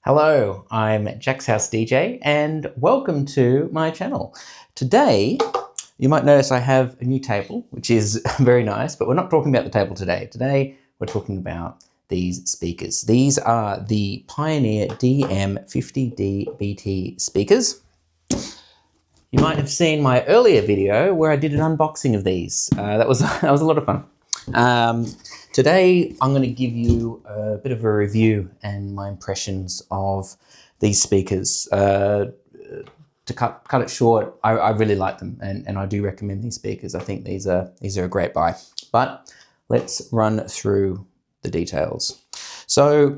Hello, I'm Jackshousedj and welcome to my channel. Today, you might notice I have a new table, which is very nice, but we're not talking about the table today. Today, we're talking about these speakers. These are the Pioneer DM-50D-BT speakers. You might have seen my earlier video where I did an unboxing of these. That was a lot of fun. Today, I'm going to give you a bit of a review and my impressions of these speakers. To cut it short, I really like them and I do recommend these speakers. I think these are a great buy. But let's run through the details. So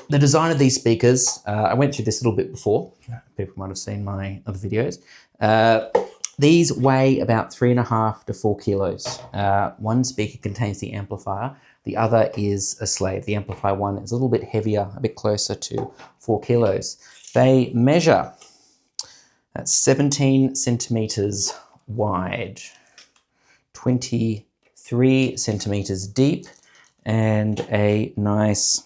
the design of these speakers, I went through this a little bit before. People might have seen my other videos. These weigh about 3.5 to 4 kilos. One speaker contains the amplifier, the other is a slave. The amplifier one is a little bit heavier, a bit closer to 4 kilos. They measure at 17 centimeters wide, 23 centimeters deep, and a nice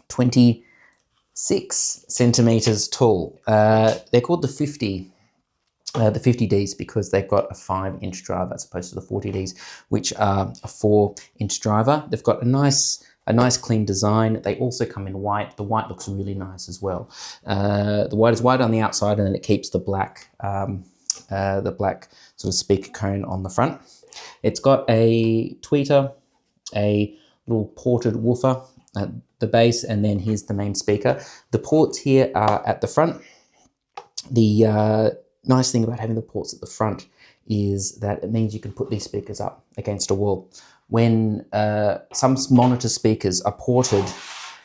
26 centimeters tall. They're called the 50Ds because they've got a 5-inch driver as opposed to the 40Ds, which are a 4-inch driver. They've got a nice clean design. They also come in white. The white looks really nice as well. The white is white on the outside, and then it keeps the black sort of speaker cone on the front. It's got a tweeter, a little ported woofer at the base, and then here's the main speaker. The ports here are at the front. The nice thing about having the ports at the front is that it means you can put these speakers up against a wall. When some monitor speakers are ported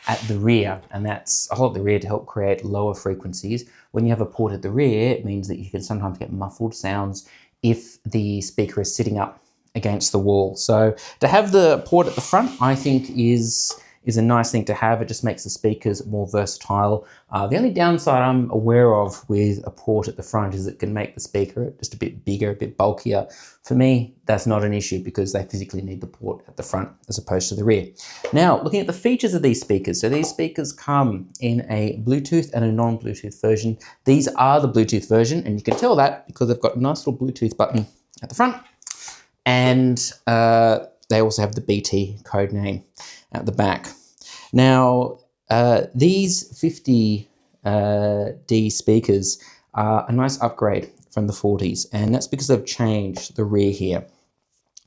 at the rear, and that's a whole at the rear to help create lower frequencies, when you have a port at the rear, it means that you can sometimes get muffled sounds if the speaker is sitting up against the wall. So to have the port at the front, I think is a nice thing to have. It just makes the speakers more versatile. The only downside I'm aware of with a port at the front is it can make the speaker just a bit bigger, a bit bulkier. For me, that's not an issue because they physically need the port at the front as opposed to the rear. Now, looking at the features of these speakers. So these speakers come in a Bluetooth and a non-Bluetooth version. These are the Bluetooth version, and you can tell that because they've got a nice little Bluetooth button at the front. And they also have the BT code name at the back. Now, these 50D speakers are a nice upgrade from the 40s, and that's because they've changed the rear here.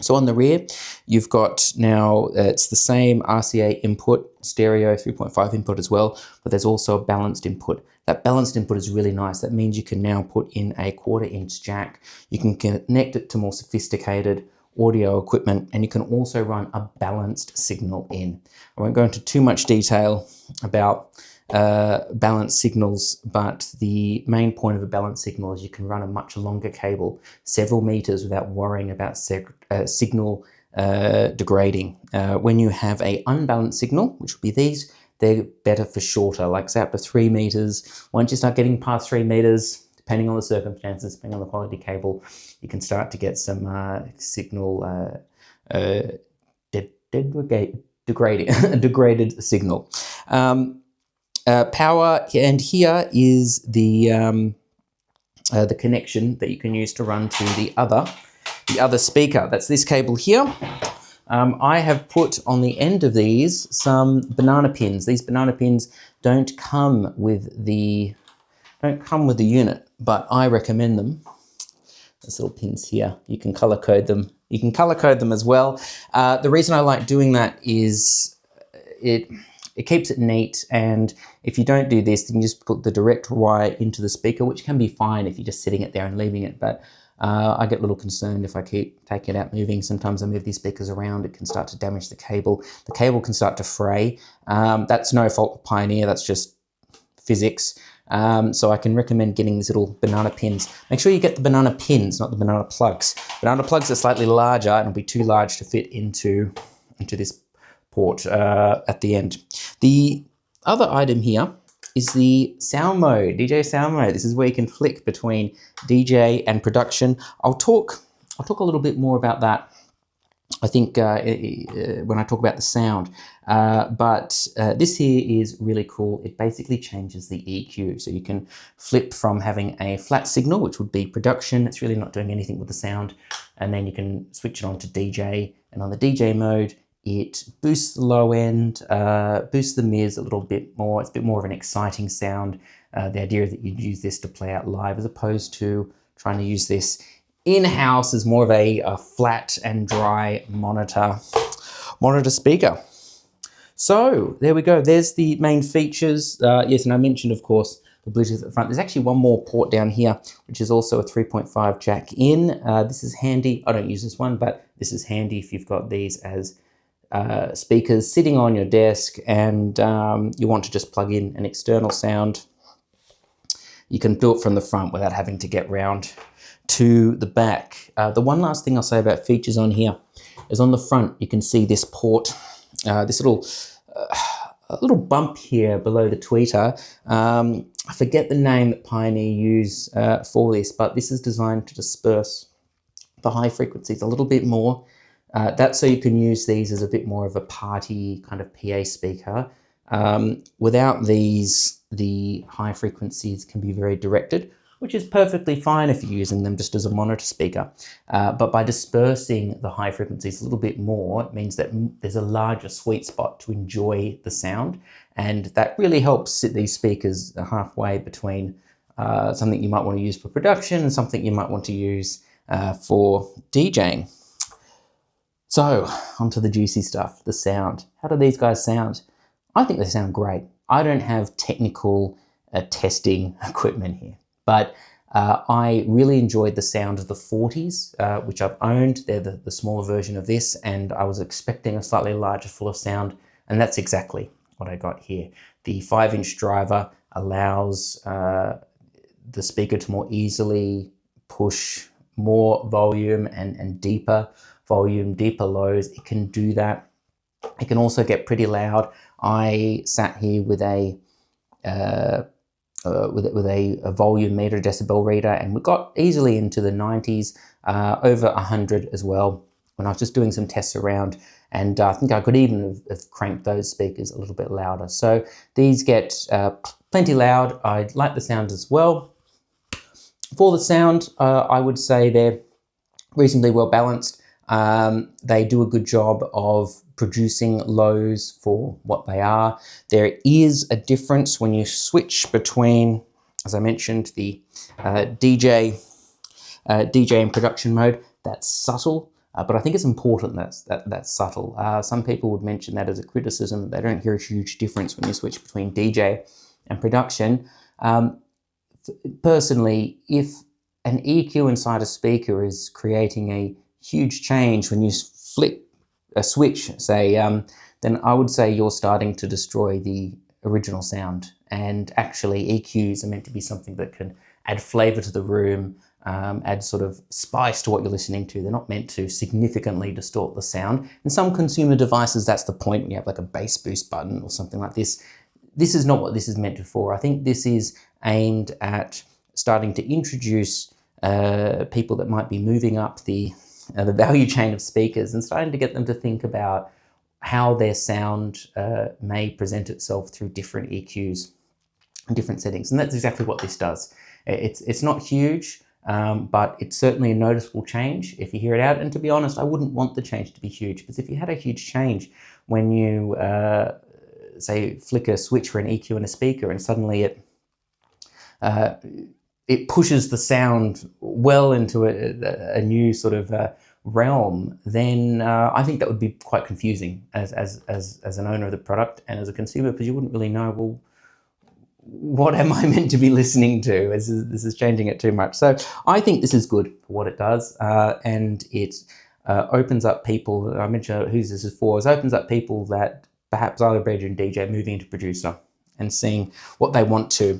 So on the rear, you've got now, it's the same RCA input, stereo 3.5 input as well, but there's also a balanced input. That balanced input is really nice. That means you can now put in a 1/4-inch jack. You can connect it to more sophisticated audio equipment, and you can also run a balanced signal in. I won't go into too much detail about balanced signals, but the main point of a balanced signal is you can run a much longer cable, several meters, without worrying about signal degrading. When you have an unbalanced signal, which would be these, they're better for shorter, like say up to 3 meters. Once you start getting past 3 meters, depending on the circumstances, depending on the quality cable, you can start to get some signal degraded signal. Power, and here is the connection that you can use to run to the other speaker. That's this cable here. I have put on the end of these some banana pins. These banana pins don't come with the unit, but I recommend them. These little pins here, you can color code them. You can color code them as well. The reason I like doing that is it keeps it neat, and if you don't do this, then you just put the direct wire into the speaker, which can be fine if you're just sitting it there and leaving it, but I get a little concerned if I keep taking it out moving. Sometimes I move these speakers around, it can start to damage the cable. The cable can start to fray. That's no fault of Pioneer, that's just physics. So I can recommend getting these little banana pins. Make sure you get the banana pins, not the banana plugs. Banana plugs are slightly larger and it'll be too large to fit into this port at the end. The other item here is the sound mode, DJ sound mode. This is where you can flick between DJ and production. I'll talk a little bit more about that I think when I talk about the sound, but this here is really cool. It basically changes the EQ. So you can flip from having a flat signal, which would be production. It's really not doing anything with the sound. And then you can switch it on to DJ. And on the DJ mode, it boosts the low end, boosts the mids a little bit more. It's a bit more of an exciting sound. The idea is that you'd use this to play out live as opposed to trying to use this in-house as more of a flat and dry monitor speaker. So there we go. There's the main features. Yes, and I mentioned, of course, the Bluetooth at the front. There's actually one more port down here, which is also a 3.5 jack in. This is handy. I don't use this one, but this is handy if you've got these as speakers sitting on your desk and you want to just plug in an external sound. You can do it from the front without having to get round to the back. The one last thing I'll say about features on here is on the front, you can see this port, this little bump here below the tweeter. I forget the name that Pioneer use for this, but this is designed to disperse the high frequencies a little bit more. That's so you can use these as a bit more of a party kind of PA speaker. Without these, the high frequencies can be very directed, which is perfectly fine if you're using them just as a monitor speaker. But by dispersing the high frequencies a little bit more, it means that there's a larger sweet spot to enjoy the sound. And that really helps sit these speakers halfway between something you might want to use for production and something you might want to use for DJing. So onto the juicy stuff, the sound. How do these guys sound? I think they sound great. I don't have technical testing equipment here, but I really enjoyed the sound of the 40s, which I've owned. They're the smaller version of this, and I was expecting a slightly larger full of sound, and that's exactly what I got here. The 5-inch driver allows the speaker to more easily push more volume and deeper volume, deeper lows. It can do that. It can also get pretty loud. I sat here with a volume meter, decibel reader, and we got easily into the 90s, over 100 as well, when I was just doing some tests around, and I think I could even have cranked those speakers a little bit louder. So these get plenty loud. I like the sound as well. For the sound, I would say they're reasonably well balanced. They do a good job of producing lows for what they are. There is a difference when you switch between, as I mentioned, the DJ and production mode. That's subtle, but I think it's important that's subtle. Some people would mention that as a criticism. They don't hear a huge difference when you switch between DJ and production. Personally, if an EQ inside a speaker is creating a huge change when you flick a switch, say, then I would say you're starting to destroy the original sound. And actually EQs are meant to be something that can add flavor to the room, add sort of spice to what you're listening to. They're not meant to significantly distort the sound. In some consumer devices, that's the point, when you have like a bass boost button or something like this. This is not what this is meant for. I think this is aimed at starting to introduce people that might be moving up the value chain of speakers and starting to get them to think about how their sound may present itself through different EQs and different settings. And that's exactly what this does. It's not huge, but it's certainly a noticeable change if you hear it out. And to be honest, I wouldn't want the change to be huge, because if you had a huge change when you, say, flick a switch for an EQ in a speaker and suddenly it pushes the sound well into a new sort of realm, then I think that would be quite confusing as an owner of the product and as a consumer, because you wouldn't really know, well, what am I meant to be listening to? This is changing it too much. So I think this is good for what it does, and it opens up people. I mentioned who this is for. It opens up people that perhaps are a bedroom DJ moving into producer and seeing what they want to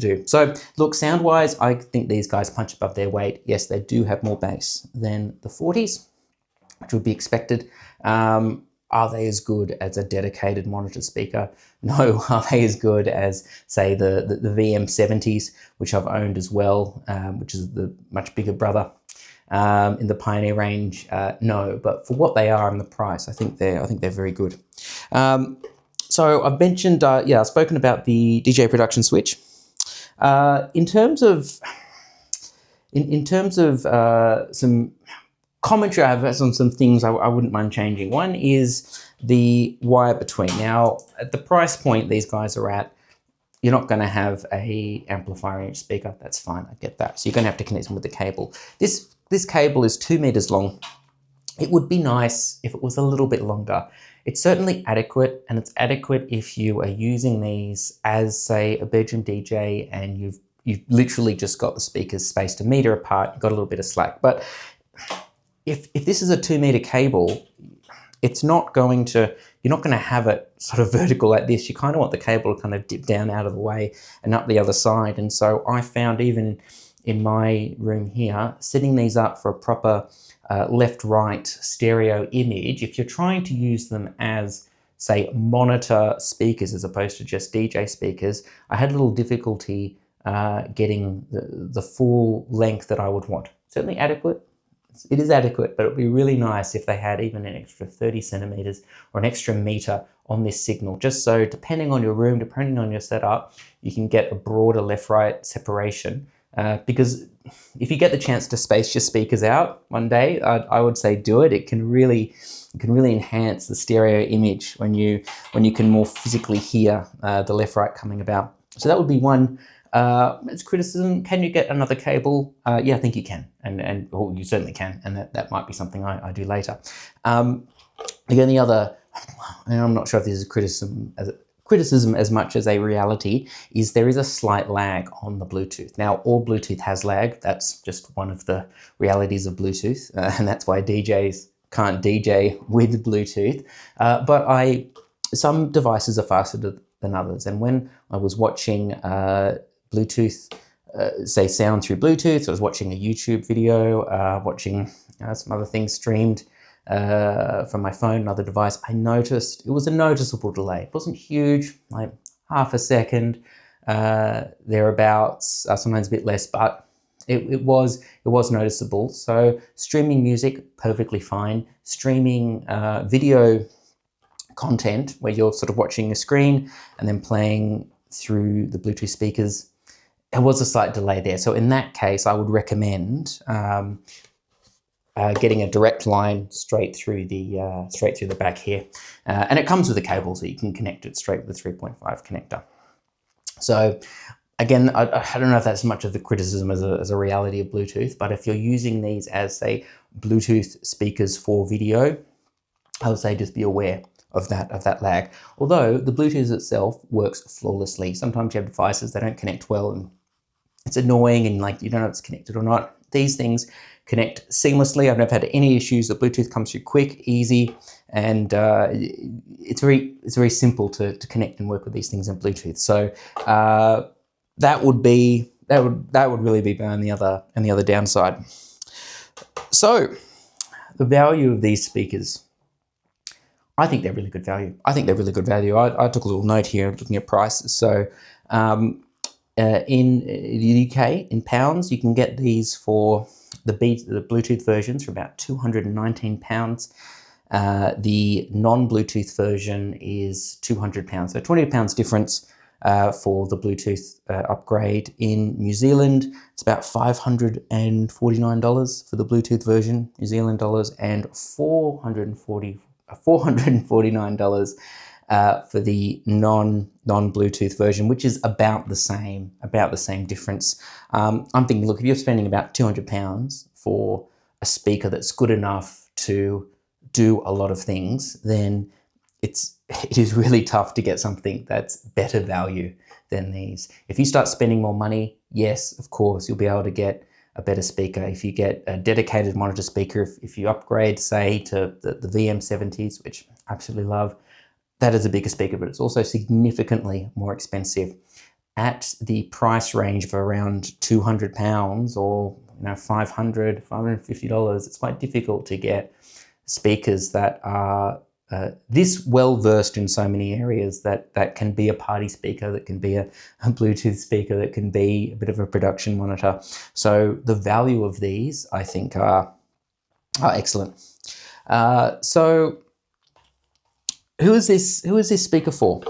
do. So look, sound wise, I think these guys punch above their weight. Yes, they do have more bass than the 40s, which would be expected. Are they as good as a dedicated monitor speaker? No. Are they as good as, say, the VM70s, which I've owned as well, which is the much bigger brother? In the Pioneer range, no, but for what they are and the price, I think they're very good. So I've mentioned, I've spoken about the DJ production switch. In terms of some commentary I have on some things I wouldn't mind changing. One is the wire between. Now, at the price point these guys are at, you're not going to have a amplifier in each speaker. That's fine, I get that. So you're going to have to connect them with the cable. This cable is 2 meters long. It would be nice if it was a little bit longer. It's certainly adequate, and it's adequate if you are using these as, say, a bedroom DJ and you've literally just got the speakers spaced 1 meter apart, you've got a little bit of slack. But if this is a 2 meter cable, it's not going to, you're not going to have it sort of vertical like this. You kind of want the cable to kind of dip down out of the way and up the other side. And so I found even in my room here, setting these up for a proper left-right stereo image, if you're trying to use them as, say, monitor speakers as opposed to just DJ speakers, I had a little difficulty getting the full length that I would want. Certainly adequate. It is adequate, but it would be really nice if they had even an extra 30 centimeters or an extra meter on this signal, just so depending on your room, depending on your setup, you can get a broader left-right separation. Because if you get the chance to space your speakers out one day, I would say do it. It can really enhance the stereo image when you can more physically hear the left-right coming about. So that would be one. It's criticism. Can you get another cable? Yeah, I think you can, and well, you certainly can, and that might be something I do later. Again, the other, and I'm not sure if this is criticism as much as a reality, is there is a slight lag on the Bluetooth. Now, all Bluetooth has lag. That's just one of the realities of Bluetooth, and that's why DJs can't DJ with Bluetooth. But some devices are faster than others, and when I was watching Bluetooth, say sound through Bluetooth, I was watching a YouTube video, watching some other things streamed from my phone, another device, I noticed it was a noticeable delay. It wasn't huge, like half a second, thereabouts, sometimes a bit less, but it was noticeable. So streaming music, perfectly fine. Streaming video content where you're sort of watching a screen and then playing through the Bluetooth speakers, there was a slight delay there. So in that case, I would recommend getting a direct line straight through the back here, and it comes with a cable, so you can connect it straight with the 3.5 connector. So again, I don't know if that's much of the criticism as a reality of Bluetooth, but if you're using these as, say, Bluetooth speakers for video, I would say just be aware of that lag. Although the Bluetooth itself works flawlessly. Sometimes you have devices that don't connect well and it's annoying and like you don't know if it's connected or not. These things connect seamlessly. I've never had any issues. The Bluetooth comes through quick, easy, and it's very simple to connect and work with these things in Bluetooth. So that would really be on the other downside. So the value of these speakers, I think they're really good value. I took a little note here looking at prices. So in the UK, in pounds, you can get these for the Bluetooth versions for about £219. The non-Bluetooth version is £200. So £20 difference for the Bluetooth upgrade. In New Zealand, it's about $549 for the Bluetooth version, New Zealand dollars, and $449 for the non-Bluetooth version, which is about the same difference. I'm thinking, look, if you're spending about £200 for a speaker that's good enough to do a lot of things, then it is really tough to get something that's better value than these. If you start spending more money, yes, of course, you'll be able to get a better speaker. If you get a dedicated monitor speaker, if you upgrade, say, to the VM-70s, which I absolutely love, that is a bigger speaker, but it's also significantly more expensive. At the price range of around £200 or $500, $550, it's quite difficult to get speakers that are this well-versed in so many areas that can be a party speaker, that can be a Bluetooth speaker, that can be a bit of a production monitor. So the value of these, I think, are excellent. So who is this speaker for?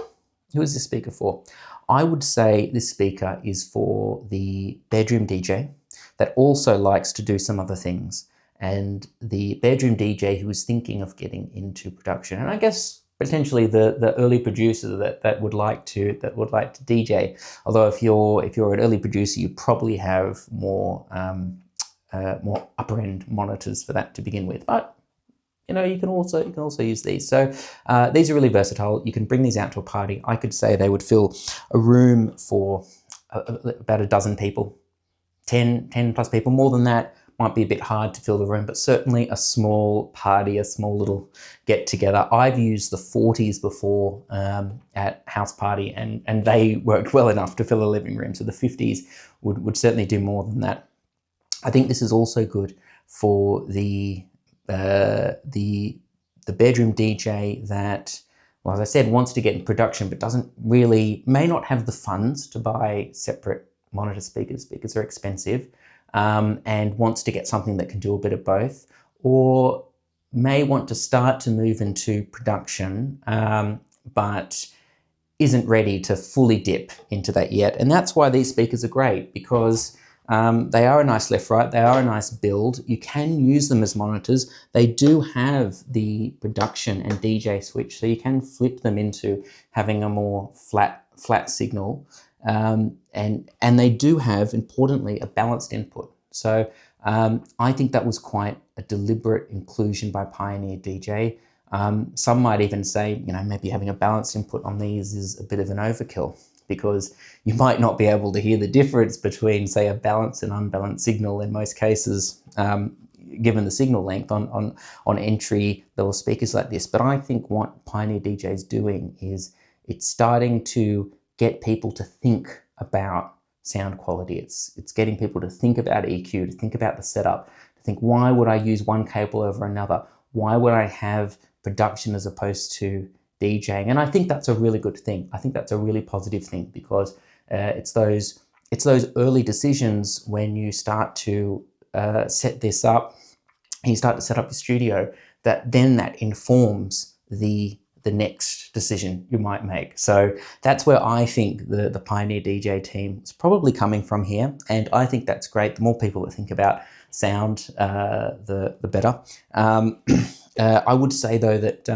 Who is this speaker for? I would say this speaker is for the bedroom DJ that also likes to do some other things, and the bedroom DJ who is thinking of getting into production, and I guess potentially the early producer that would like to DJ. Although if you're an early producer, you probably have more upper end monitors for that to begin with, but you know, you can also use these. So these are really versatile. You can bring these out to a party. I could say they would fill a room for about a dozen people, 10 plus people. More than that might be a bit hard to fill the room, but certainly a small party, a small little get together. I've used the 40s before at house party, and they worked well enough to fill a living room. So the 50s would certainly do more than that. I think this is also good for the bedroom DJ that, well, as I said, wants to get in production but may not have the funds to buy separate monitor speakers because they're expensive, and wants to get something that can do a bit of both, or may want to start to move into production but isn't ready to fully dip into that yet. And that's why these speakers are great, because they are a nice left-right, they are a nice build. You can use them as monitors. They do have the production and DJ switch, so you can flip them into having a more flat signal. And they do have, importantly, a balanced input. So I think that was quite a deliberate inclusion by Pioneer DJ. Some might even say, you know, maybe having a balanced input on these is a bit of an overkill, because you might not be able to hear the difference between, say, a balanced and unbalanced signal in most cases, given the signal length on entry level speakers like this. But I think what Pioneer DJ is doing is it's starting to get people to think about sound quality. It's getting people to think about EQ, to think about the setup, to think, why would I use one cable over another? Why would I have production as opposed to DJing? And I think that's a really good thing. I think that's a really positive thing, because it's those early decisions when you start to set this up, and you start to set up your studio, that informs the next decision you might make. So that's where I think the Pioneer DJ team is probably coming from here, and I think that's great. The more people that think about sound, the better. I would say though that,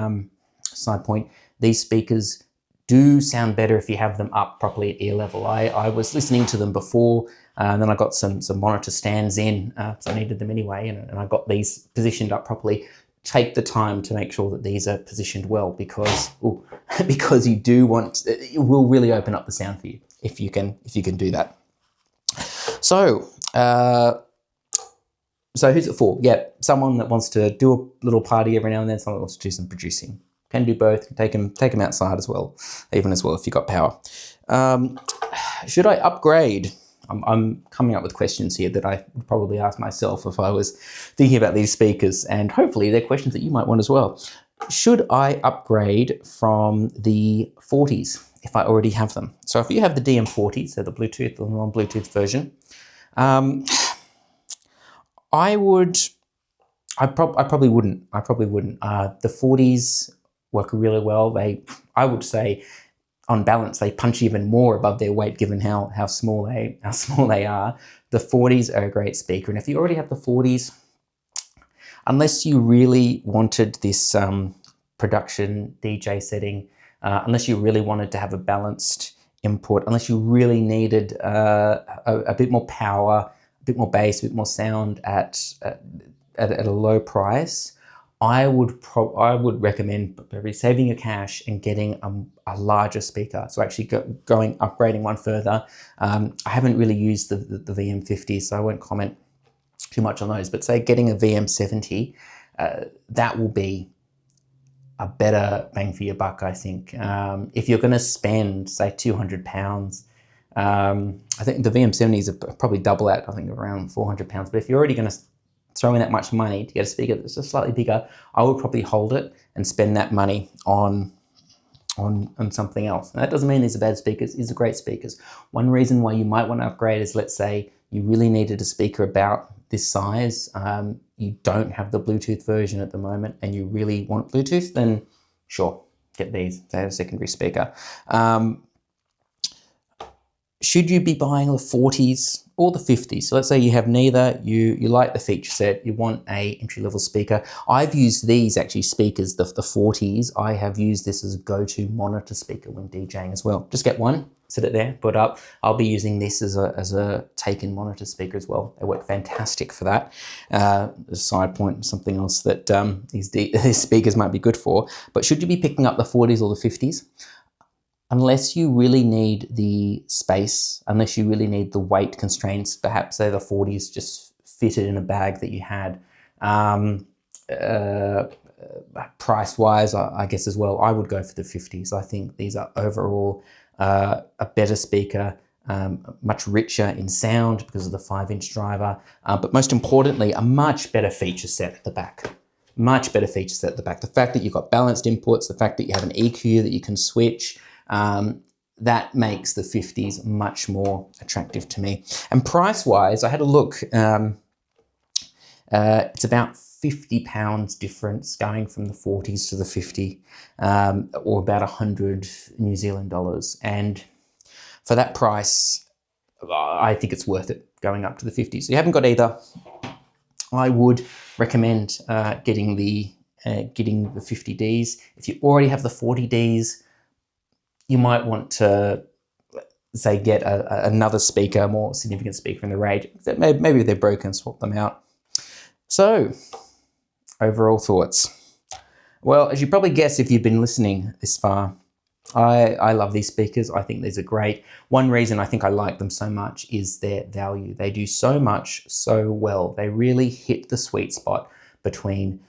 side point, these speakers do sound better if you have them up properly at ear level. I was listening to them before, and then I got some monitor stands in, so I needed them anyway, and I got these positioned up properly. Take the time to make sure that these are positioned well, because you do want, it will really open up the sound for you if you can do that. So who's it for? Yeah, someone that wants to do a little party every now and then, someone that wants to do some producing. Can do both. Take them outside as well, if you got power. Should I upgrade? I'm coming up with questions here that I would probably ask myself if I was thinking about these speakers, and hopefully they're questions that you might want as well. Should I upgrade from the 40s if I already have them? So if you have the DM-40, so the Bluetooth, the non-Bluetooth version, I probably wouldn't. The 40s work really well. I would say, on balance, they punch even more above their weight, given how small they are. The 40s are a great speaker, and if you already have the 40s, unless you really wanted this production DJ setting, unless you really wanted to have a balanced input, unless you really needed a bit more power, a bit more bass, a bit more sound at a low price, I would recommend probably saving your cash and getting a larger speaker. So actually upgrading one further. I haven't really used the VM50, so I won't comment too much on those, but say getting a VM70, that will be a better bang for your buck, I think. If you're going to spend, say, £200, I think the VM70s are probably double that, I think around £400. But if you're already going to throw in that much money to get a speaker that's just slightly bigger, I would probably hold it and spend that money on something else. And that doesn't mean these are bad speakers. These are great speakers. One reason why you might want to upgrade is, let's say you really needed a speaker about this size. You don't have the Bluetooth version at the moment and you really want Bluetooth, then sure, get these. They're a secondary speaker. Should you be buying the 40s or the 50s? So let's say you have neither, you like the feature set, you want a entry-level speaker. I've used these actually speakers, the 40s. I have used this as a go-to monitor speaker when DJing as well. Just get one, sit it there, put up. I'll be using this as a take-in monitor speaker as well. They work fantastic for that. A side point, something else that these speakers might be good for. But should you be picking up the 40s or the 50s? Unless you really need the space, unless you really need the weight constraints, perhaps say the 40s just fitted in a bag that you had. Price-wise, I guess as well, I would go for the 50s. I think these are overall a better speaker, much richer in sound because of the 5-inch driver, but most importantly, a much better feature set at the back. Much better feature set at the back. The fact that you've got balanced inputs, the fact that you have an EQ that you can switch, that makes the 50s much more attractive to me. And price-wise, I had a look. It's about £50 difference going from the 40s to the 50, or about 100 New Zealand dollars. And for that price, I think it's worth it going up to the 50s. So you haven't got either. I would recommend getting the 50Ds. If you already have the 40Ds, you might want to, say, get another speaker, a more significant speaker in the range. Maybe they're broken, swap them out. So, overall thoughts. Well, as you probably guess if you've been listening this far, I love these speakers. I think these are great. One reason I think I like them so much is their value. They do so much so well. They really hit the sweet spot between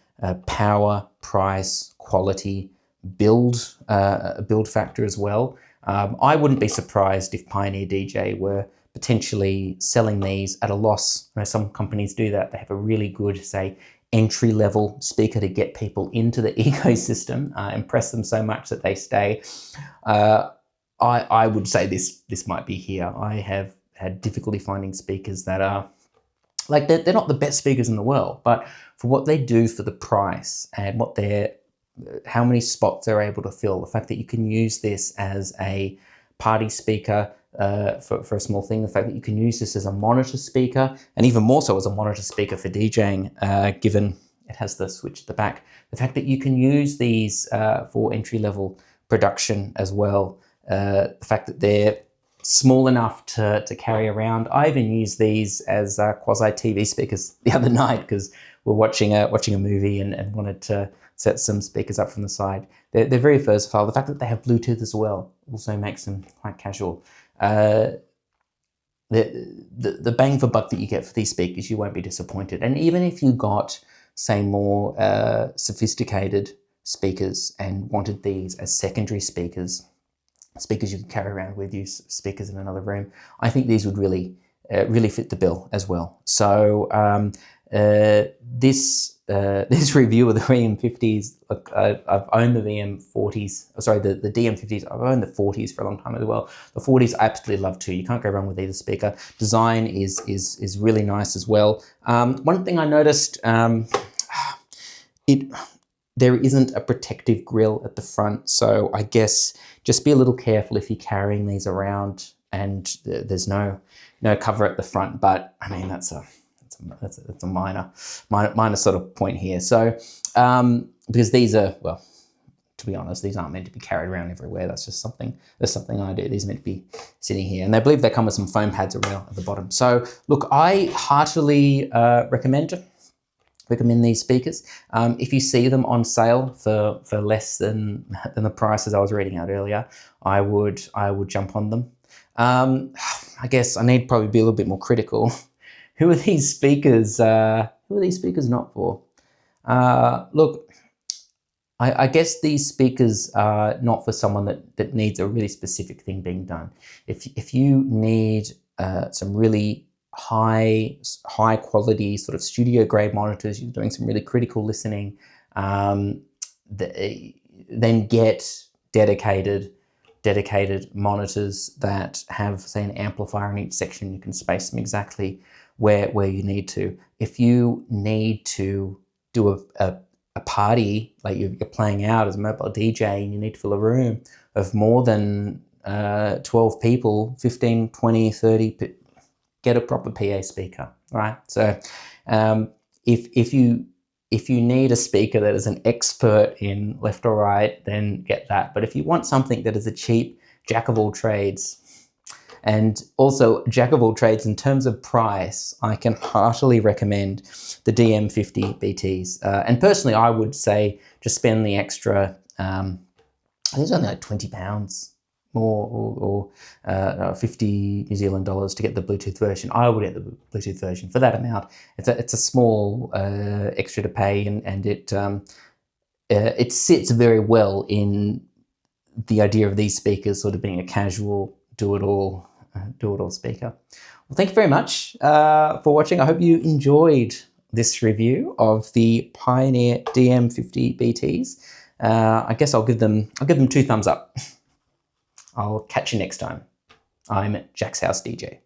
power, price, quality, build factor as well. I wouldn't be surprised if Pioneer DJ were potentially selling these at a loss. You know, some companies do that. They have a really good, say, entry-level speaker to get people into the ecosystem, impress them so much that they stay. I would say this might be here. I have had difficulty finding speakers that are, like, they're not the best speakers in the world, but for what they do for the price and how many spots they're able to fill, the fact that you can use this as a party speaker for a small thing, the fact that you can use this as a monitor speaker, and even more so as a monitor speaker for DJing, given it has the switch at the back, the fact that you can use these for entry-level production as well, the fact that they're small enough to carry around. I even used these as quasi-TV speakers the other night because we're watching a movie and wanted to set some speakers up from the side. They're very versatile. The fact that they have Bluetooth as well also makes them quite casual. The bang for buck that you get for these speakers, you won't be disappointed. And even if you got, say, more sophisticated speakers and wanted these as secondary speakers you can carry around with you, speakers in another room, I think these would really fit the bill as well. So this review of the DM50s, look, I've owned the DM40s, sorry, the DM50s, I've owned the 40s for a long time as well. The 40s I absolutely love too. You can't go wrong with either speaker. Design is really nice as well. One thing I noticed, there isn't a protective grille at the front, so I guess just be a little careful if you're carrying these around and there's no cover at the front. But I mean, that's a minor sort of point here. So because these are, well, to be honest, these aren't meant to be carried around everywhere. That's something I do. These are meant to be sitting here, and I believe they come with some foam pads around at the bottom. So look, I heartily recommend these speakers. If you see them on sale for less than the prices I was reading out earlier, I would jump on them. I guess I need to probably be a little bit more critical. Who are these speakers? Who are these speakers not for? Look, I guess these speakers are not for someone that needs a really specific thing being done. If you need some really high quality sort of studio grade monitors, you're doing some really critical listening, then get dedicated monitors that have, say, an amplifier in each section. You can space them exactly where you need to. If you need to do a party, like you're playing out as a mobile DJ and you need to fill a room of more than 12 people, 15, 20, 30, get a proper PA speaker, right? So if you need a speaker that is an expert in left or right, then get that. But if you want something that is a cheap jack of all trades, and also jack of all trades in terms of price, I can heartily recommend the DM-50D-BTs. And personally, I would say just spend the extra, I think it's only like £20 more or 50 New Zealand dollars to get the Bluetooth version. I would get the Bluetooth version for that amount. It's a small extra to pay, and it sits very well in the idea of these speakers sort of being a casual do-it-all speaker. Well, thank you very much for watching. I hope you enjoyed this review of the Pioneer DM-50D-BTs. I guess I'll give them 2 thumbs up. I'll catch you next time. I'm Jackshousedj.